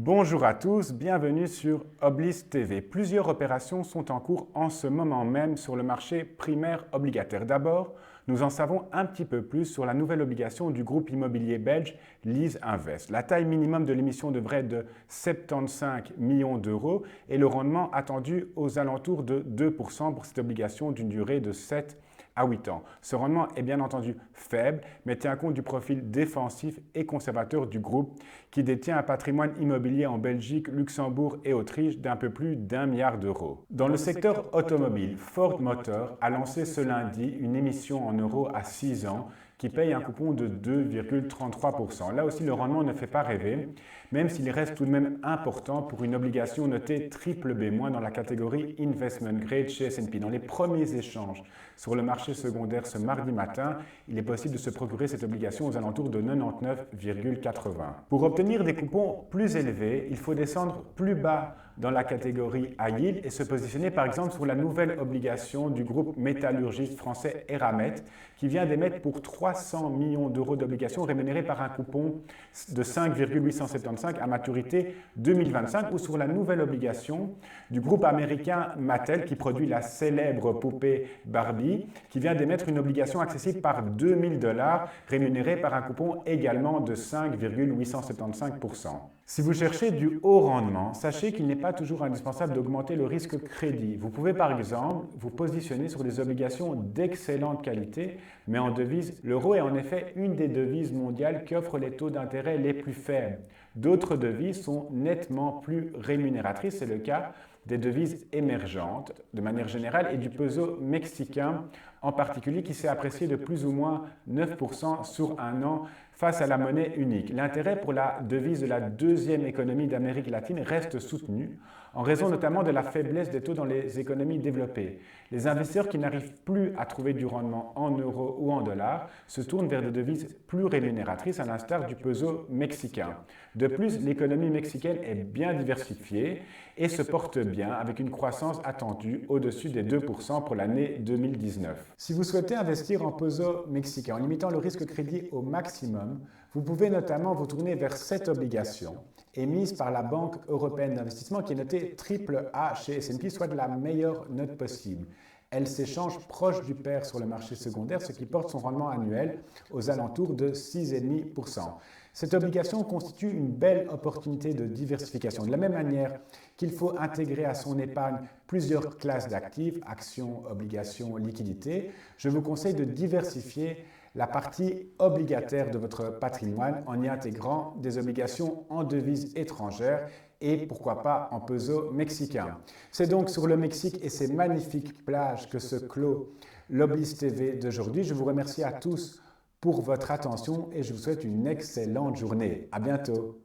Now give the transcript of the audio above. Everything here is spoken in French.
Bonjour à tous, bienvenue sur Oblis TV. Plusieurs opérations sont en cours en ce moment même sur le marché primaire obligataire. D'abord, nous en savons un petit peu plus sur la nouvelle obligation du groupe immobilier belge Lease Invest. La taille minimum de l'émission devrait être de 75 millions d'euros et le rendement attendu aux alentours de 2% pour cette obligation d'une durée de 7 à 8 ans. Ce rendement est bien entendu faible, mais tient compte du profil défensif et conservateur du groupe qui détient un patrimoine immobilier en Belgique, Luxembourg et Autriche d'un peu plus d'1 milliard d'euros. Dans le secteur automobile, Ford Motor a lancé ce lundi une émission en euros à 6 ans qui paye un coupon de 2,33%. Là aussi, le rendement ne fait pas rêver, même s'il reste tout de même important pour une obligation notée BBB- dans la catégorie Investment Grade chez S&P. Dans les premiers échanges sur le marché secondaire ce mardi matin, il est possible de se procurer cette obligation aux alentours de 99,80. Pour obtenir des coupons plus élevés, il faut descendre plus bas dans la catégorie High Yield et se positionner par exemple sur la nouvelle obligation du groupe métallurgiste français Eramet qui vient d'émettre pour 300 millions d'euros d'obligations rémunérées par un coupon de 5,875 à maturité 2025 ou sur la nouvelle obligation du groupe américain Mattel qui produit la célèbre poupée Barbie qui vient d'émettre une obligation accessible par $2000 rémunérée par un coupon également de 5,875%. Si vous cherchez du haut rendement, sachez qu'il n'est pas toujours indispensable d'augmenter le risque crédit. Vous pouvez par exemple vous positionner sur des obligations d'excellente qualité, mais en devise. L'euro est en effet une des devises mondiales qui offre les taux d'intérêt les plus faibles. D'autres devises sont nettement plus rémunératrices, c'est le cas des devises émergentes de manière générale et du peso mexicain en particulier qui s'est apprécié de plus ou moins 9% sur un an face à la monnaie unique. L'intérêt pour la devise de la deuxième économie d'Amérique latine reste soutenu en raison notamment de la faiblesse des taux dans les économies développées. Les investisseurs qui n'arrivent plus à trouver du rendement en euros ou en dollars se tournent vers des devises plus rémunératrices à l'instar du peso mexicain. De plus, l'économie mexicaine est bien diversifiée et se porte bien avec une croissance attendue au-dessus des 2% pour l'année 2019. Si vous souhaitez investir en peso mexicain en limitant le risque crédit au maximum, vous pouvez notamment vous tourner vers cette obligation émise par la Banque européenne d'investissement qui est notée AAA chez S&P, soit de la meilleure note possible. Elle s'échange proche du pair sur le marché secondaire, ce qui porte son rendement annuel aux alentours de 6,5%. Cette obligation constitue une belle opportunité de diversification. De la même manière qu'il faut intégrer à son épargne plusieurs classes d'actifs, actions, obligations, liquidités, je vous conseille de diversifier la partie obligataire de votre patrimoine en y intégrant des obligations en devises étrangères et pourquoi pas en peso mexicain. C'est donc sur le Mexique et ses magnifiques plages que se clôt l'Oblis TV d'aujourd'hui. Je vous remercie à tous pour votre attention et je vous souhaite une excellente journée. À bientôt.